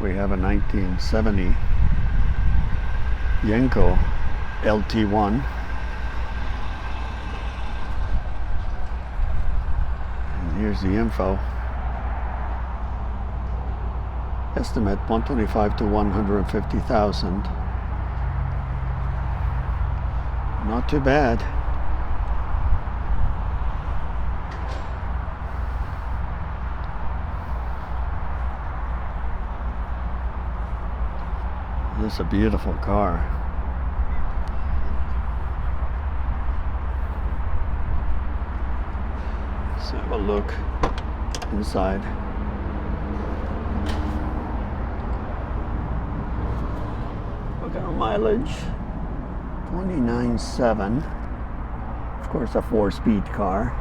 we have a 1970 Yenko LT1. And here's the info. Estimate 125 to 150,000. Not too bad. This is a beautiful car. Let's have a look inside. Look at our mileage. 29.7. Of course, a 4-speed car.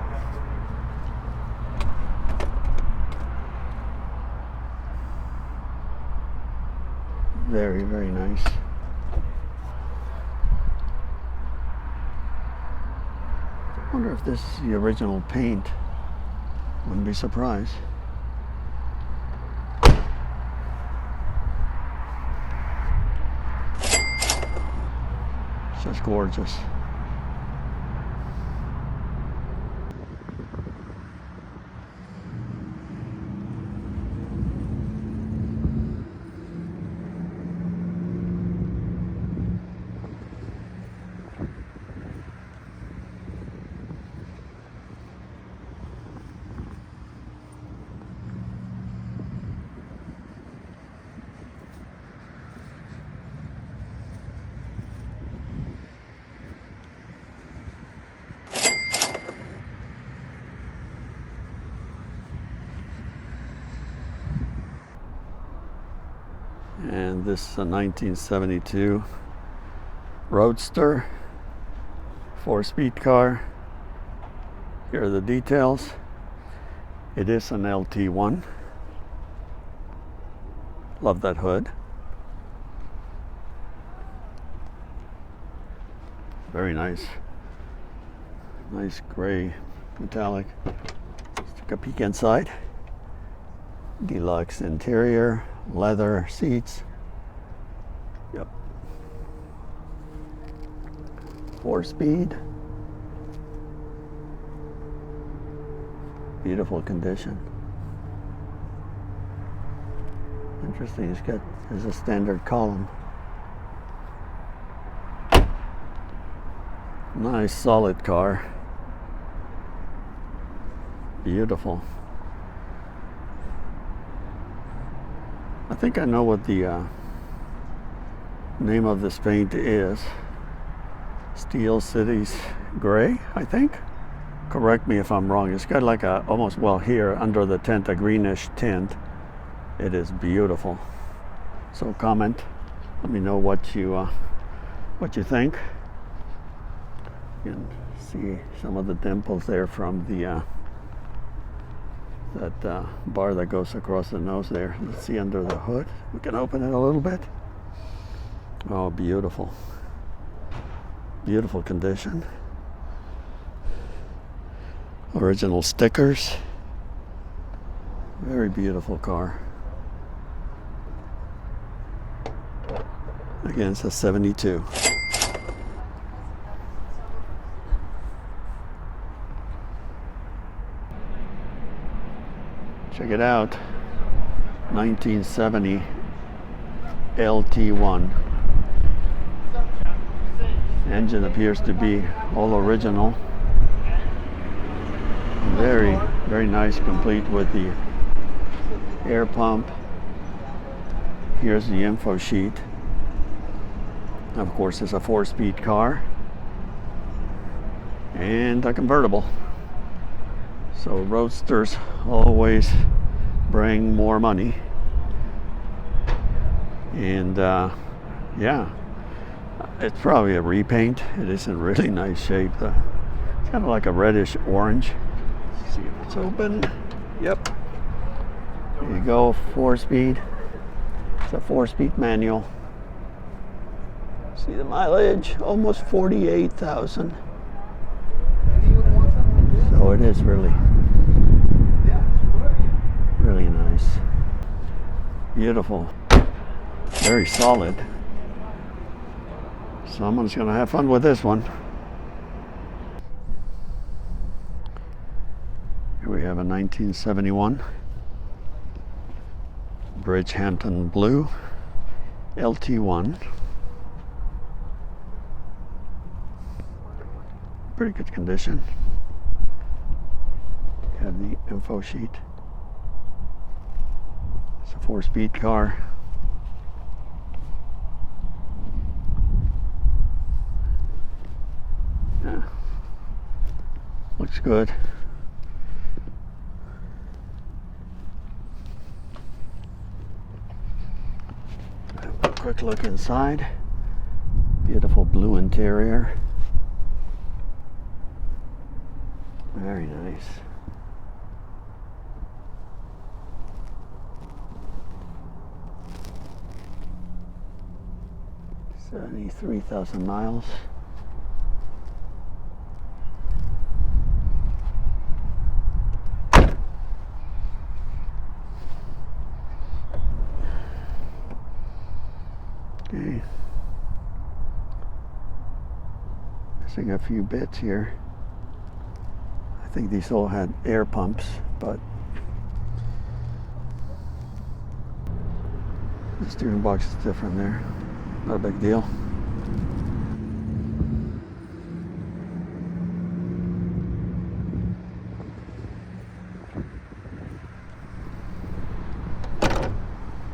Very, very nice. I wonder if this is the original paint. Wouldn't be surprised. It's just gorgeous. And this is a 1972 Roadster 4-speed car. Here are the details. It is an LT1. Love that hood. Very nice. Nice gray metallic. Let's take a peek inside. Deluxe interior. Leather seats. Yep. 4-speed. Beautiful condition. Interesting. There's a standard column. Nice solid car. Beautiful. I think I know what the name of this paint is. Steel Cities Gray, I think. Correct me if I'm wrong. It's got like a almost, well, here under the tint, a greenish tint. It is beautiful. So comment. Let me know what you think. You can see some of the dimples there from the that bar that goes across the nose there. Let's see under the hood. We can open it a little bit. Oh, beautiful. Beautiful condition. Original stickers. Very beautiful car. Again, it's a 72. Check it out. 1970 LT1. Engine appears to be all original. Very, very nice, complete with the air pump. Here's the info sheet. Of course, it's a 4-speed car and a convertible. So Roadsters always bring more money. And yeah, it's probably a repaint. It is in really nice shape. It's kind of like a reddish orange. Let's see if it's open. Yep. There you go, 4-speed. It's a 4-speed manual. See the mileage, almost 48,000. So it is really, really nice. Beautiful. Very solid. Someone's gonna have fun with this one. Here we have a 1971 Bridgehampton Blue LT1. Pretty good condition. You have the info sheet. It's a 4-speed car. Yeah. Looks good. Have a quick look inside. Beautiful blue interior. Very nice. $73,000 miles. Okay. Missing a few bits here. I think these all had air pumps, but the steering box is different there. Not a big deal.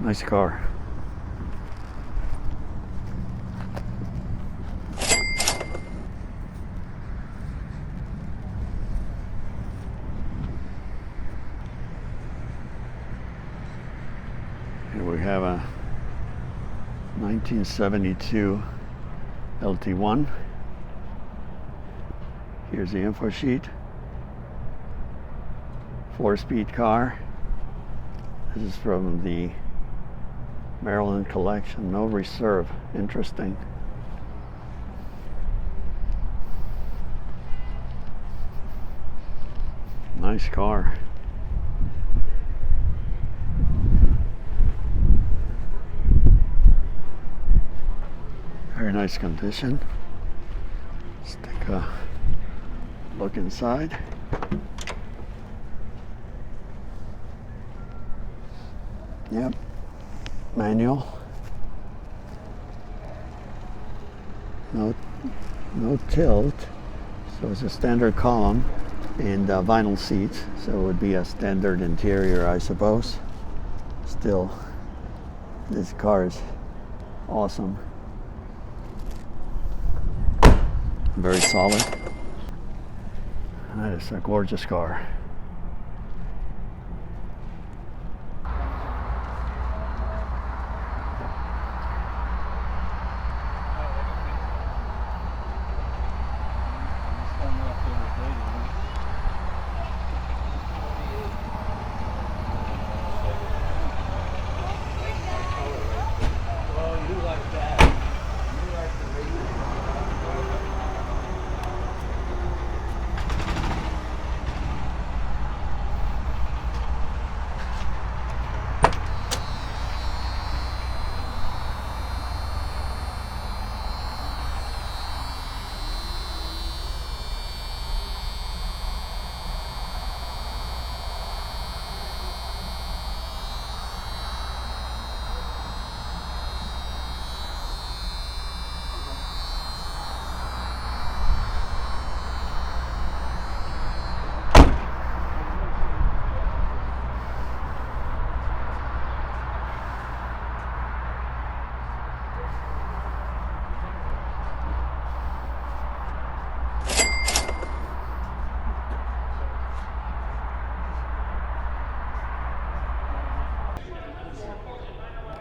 Nice car. Here we have a 1972 LT1. Here's the info sheet. 4-speed car. This is from the Maryland collection. No reserve. Interesting. Nice car. Very nice condition. Let's take a look inside. Yep, manual. No tilt, so it's a standard column and vinyl seats, so it would be a standard interior, I suppose. Still, this car is awesome. Very solid. That is a gorgeous car.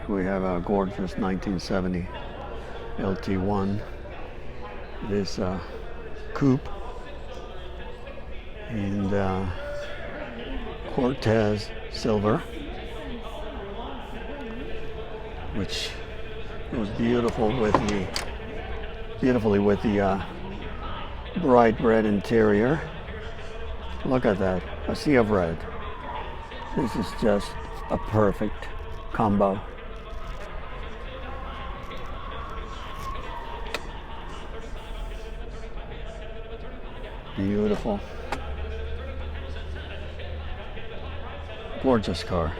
We have a gorgeous 1970 LT1. It is a coupe and Cortez silver, which was beautifully with the bright red interior. Look at that, a sea of red. This is just a perfect combo. Beautiful. Gorgeous car.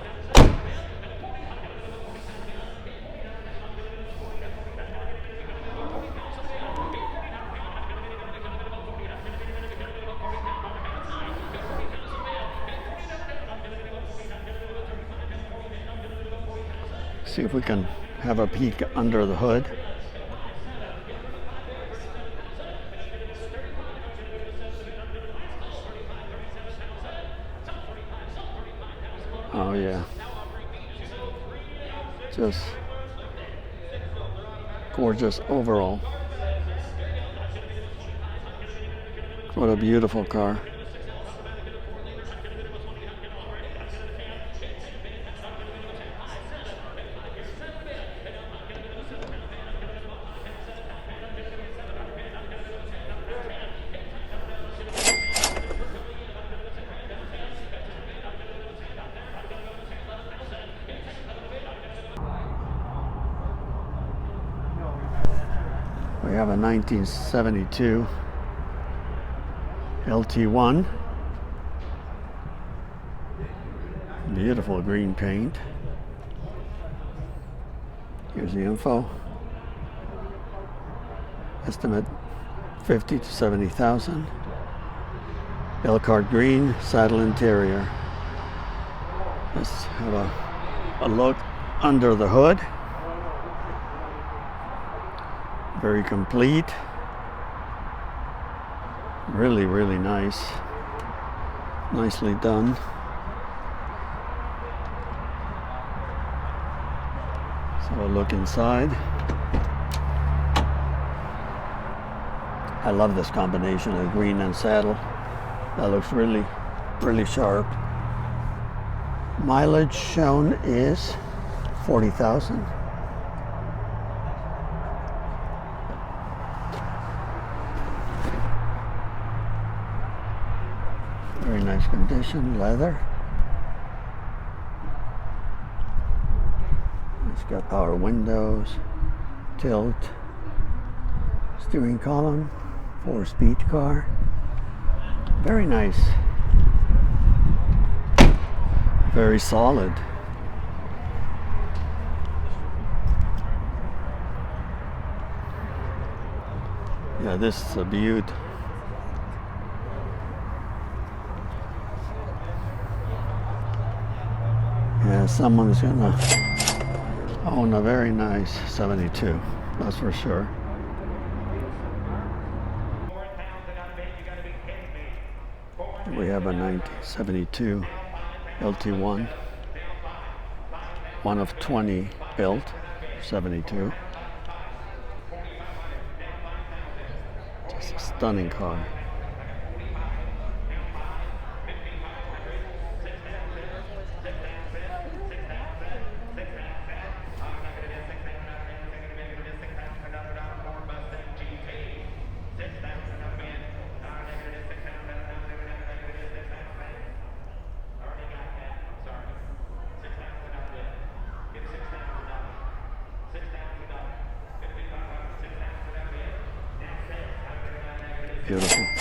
See if we can have a peek under the hood. Oh yeah, just gorgeous overall. What a beautiful car. We have a 1972 LT1. Beautiful green paint. Here's the info. Estimate 50 to 70,000. Elkhart green, saddle interior. Let's have a look under the hood. Very complete. Really, really nice. Nicely done. So a look inside. I love this combination of green and saddle. That looks really, really sharp. Mileage shown is 40,000. Very nice condition, leather. It's got power windows, tilt, steering column, 4-speed car. Very nice. Very solid. Yeah, this is a beaut. Yeah, someone's gonna own a very nice 72, that's for sure. We have a 1972 LT1, one of 20 built, 72. Just a stunning car. Beautiful.